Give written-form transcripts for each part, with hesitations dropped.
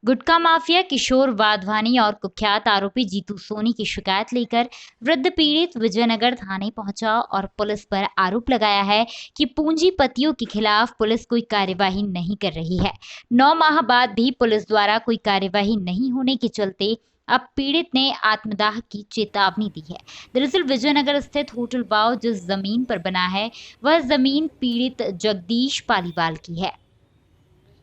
गुटखा mafia किशोर वाधवानी और कुख्यात आरोपी जीतू सोनी की शिकायत लेकर वृद्ध पीड़ित विजयनगर थाने पहुंचा और पुलिस पर आरोप लगाया है कि पूंजीपतियों के खिलाफ पुलिस कोई कार्यवाही नहीं कर रही है। 9 माह बाद भी पुलिस द्वारा कोई कार्यवाही नहीं होने के चलते अब पीड़ित ने आत्मदाह की चेतावनी दी है। दरअसल विजयनगर स्थित होटल बाव जिस जमीन पर बना है वह जमीन पीड़ित जगदीश पालीवाल की है,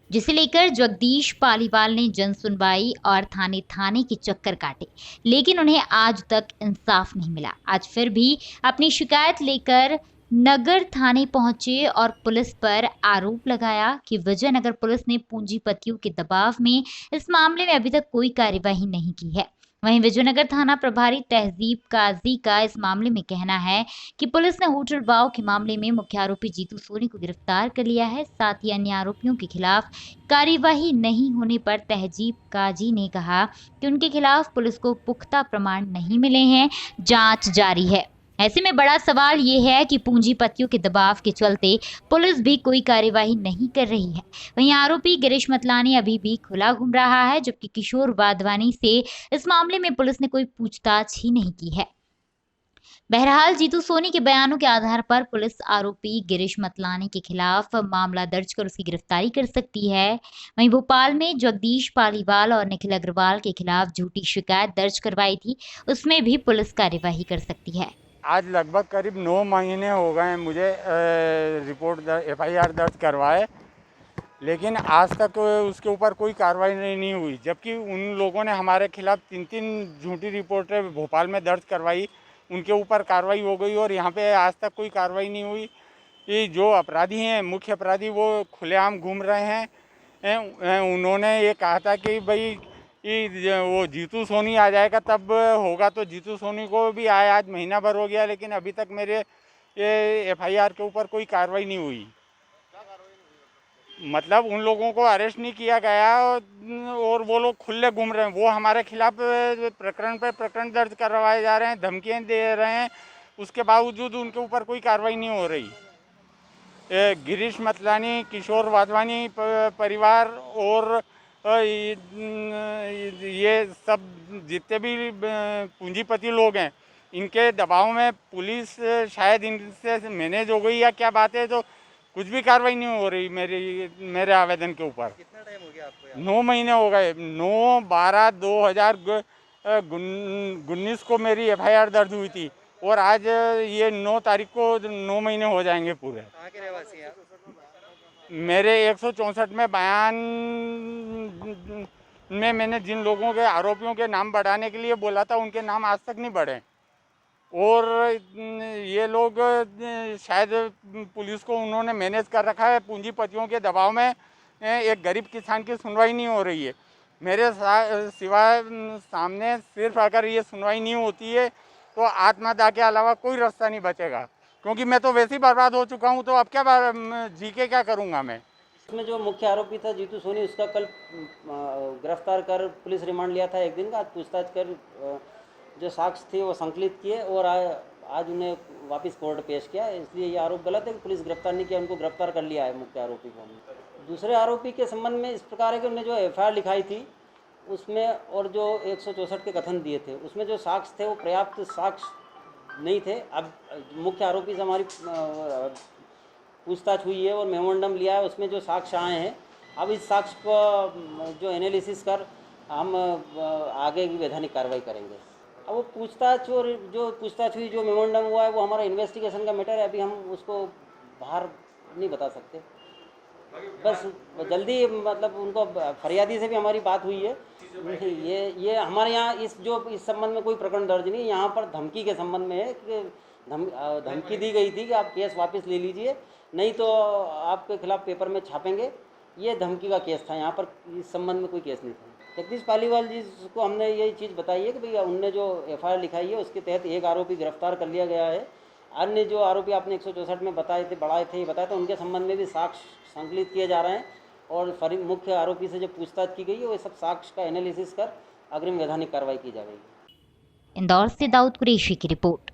जिसे लेकर जगदीश पालीवाल ने जन सुनवाई और थाने थाने के चक्कर काटे, लेकिन उन्हें आज तक इंसाफ नहीं मिला। आज फिर भी अपनी शिकायत लेकर नगर थाने पहुंचे और पुलिस पर आरोप लगाया कि विजयनगर पुलिस ने पूंजीपतियों के दबाव में इस मामले में अभी तक कोई कार्यवाही नहीं की है। वहीं विजयनगर थाना प्रभारी तहजीब काजी का इस मामले में कहना है कि पुलिस ने होटल वाव के मामले में मुख्य आरोपी जीतू सोनी को गिरफ्तार कर लिया है। साथ ही अन्य आरोपियों के खिलाफ कार्यवाही नहीं होने पर तहजीब काजी ने कहा कि उनके खिलाफ पुलिस को पुख्ता प्रमाण नहीं मिले हैं, जांच जारी है। ऐसे में बड़ा सवाल ये है कि पूंजीपतियों के दबाव के चलते पुलिस भी कोई कार्यवाही नहीं कर रही है। वहीं आरोपी गिरीश मतलानी अभी भी खुला घूम रहा है, जबकि किशोर वाधवानी से इस मामले में पुलिस ने कोई पूछताछ ही नहीं की है। बहरहाल जीतू सोनी के बयानों के आधार पर पुलिस आरोपी गिरीश मतलानी के खिलाफ मामला दर्ज कर उसकी गिरफ्तारी कर सकती है। वहीं भोपाल में जगदीश पालीवाल और निखिल अग्रवाल के खिलाफ झूठी शिकायत दर्ज करवाई थी, उसमें भी पुलिस कार्यवाही कर सकती है। आज लगभग करीब 9 महीने हो गए हैं मुझे एफआईआर दर्ज करवाए, लेकिन आज तक उसके ऊपर कोई कार्रवाई नहीं हुई। जबकि उन लोगों ने हमारे खिलाफ 3 झूठी रिपोर्टें भोपाल में दर्ज करवाई, उनके ऊपर कार्रवाई हो गई और यहाँ पे आज तक कोई कार्रवाई नहीं हुई। ये जो अपराधी हैं, मुख्य अपराधी, वो खुलेआम घूम रहे हैं। उन्होंने ये कहा था कि भाई वो जीतू सोनी आ जाएगा तब होगा, तो जीतू सोनी को भी आए आज महीना भर हो गया, लेकिन अभी तक मेरे ये एफआईआर के ऊपर कोई कार्रवाई नहीं हुई। मतलब उन लोगों को अरेस्ट नहीं किया गया और वो लोग खुले घूम रहे हैं। वो हमारे खिलाफ प्रकरण पे प्रकरण दर्ज करवाए जा रहे हैं, धमकियाँ दे रहे हैं, उसके बावजूद उनके ऊपर कोई कार्रवाई नहीं हो रही। गिरीश मतलानी, किशोर वाधवानी परिवार और ये सब जितने भी पूंजीपति लोग हैं, इनके दबाव में पुलिस शायद इनसे मैनेज हो गई या क्या बात है, तो कुछ भी कार्रवाई नहीं हो रही मेरे आवेदन के ऊपर। कितना टाइम हो गया आपको? 9 महीने हो गए। 9/12/2019 को मेरी एफआईआर दर्ज हुई थी और आज ये 9 तारीख को 9 महीने हो जाएंगे पूरे। कहाँ के रहवासी हैं आप? मेरे 164 में बयान में मैंने जिन लोगों के आरोपियों के नाम बढ़ाने के लिए बोला था, उनके नाम आज तक नहीं बढ़े और ये लोग शायद पुलिस को उन्होंने मैनेज कर रखा है पूंजीपतियों के दबाव में। एक गरीब किसान की सुनवाई नहीं हो रही है मेरे सिवाय सामने। सिर्फ अगर ये सुनवाई नहीं होती है तो आत्मदाह के अलावा कोई रास्ता नहीं बचेगा, क्योंकि मैं तो वैसे ही बर्बाद हो चुका हूँ, तो अब क्या जी के क्या करूँगा मैं। इसमें जो मुख्य आरोपी था जीतू सोनी, उसका कल गिरफ्तार कर पुलिस रिमांड लिया था 1 दिन का। आज पूछताछ कर जो साक्ष्य थे वो संकलित किए और आज उन्हें वापस कोर्ट पेश किया। इसलिए ये आरोप गलत है कि पुलिस गिरफ्तार नहीं किया, उनको गिरफ्तार कर लिया है मुख्य आरोपी को। दूसरे आरोपी के संबंध में इस प्रकार है कि उन्होंने जो एफआईआर लिखाई थी उसमें और जो 164 के कथन दिए थे उसमें जो साक्ष्य थे वो पर्याप्त साक्ष्य नहीं थे। अब मुख्य आरोपी से हमारी पूछताछ हुई है और मेमोरेंडम लिया है, उसमें जो साक्ष्य आए हैं, अब इस साक्ष्य को जो एनालिसिस कर हम आगे की वैधानिक कार्रवाई करेंगे। अब वो पूछताछ और जो पूछताछ हुई, जो मेमोरेंडम हुआ है, वो हमारा इन्वेस्टिगेशन का मैटर है। अभी हम उसको बाहर नहीं बता सकते। बस जल्दी, मतलब उनको फरियादी से भी हमारी बात हुई है। ये हमारे यहाँ इस संबंध में कोई प्रकरण दर्ज नहीं। यहाँ पर धमकी के संबंध में है कि धमकी दी गई थी कि आप केस वापस ले लीजिए, नहीं तो आपके खिलाफ पेपर में छापेंगे। ये धमकी का केस था, यहाँ पर इस संबंध में कोई केस नहीं था। जगदीश पालीवाल जी को हमने यही चीज़ बताई है कि भाई उनने जो एफआईआर लिखाई है उसके तहत एक आरोपी गिरफ्तार कर लिया गया है। अन्य जो आरोपी आपने 164 में बताए थे उनके संबंध में भी साक्ष्य संकलित किए जा रहे हैं और मुख्य आरोपी से जो पूछताछ की गई है वो सब साक्ष्य का एनालिसिस कर अग्रिम वैधानिक कार्रवाई की जाएगी। इंदौर से दाऊद कुरैशी की रिपोर्ट।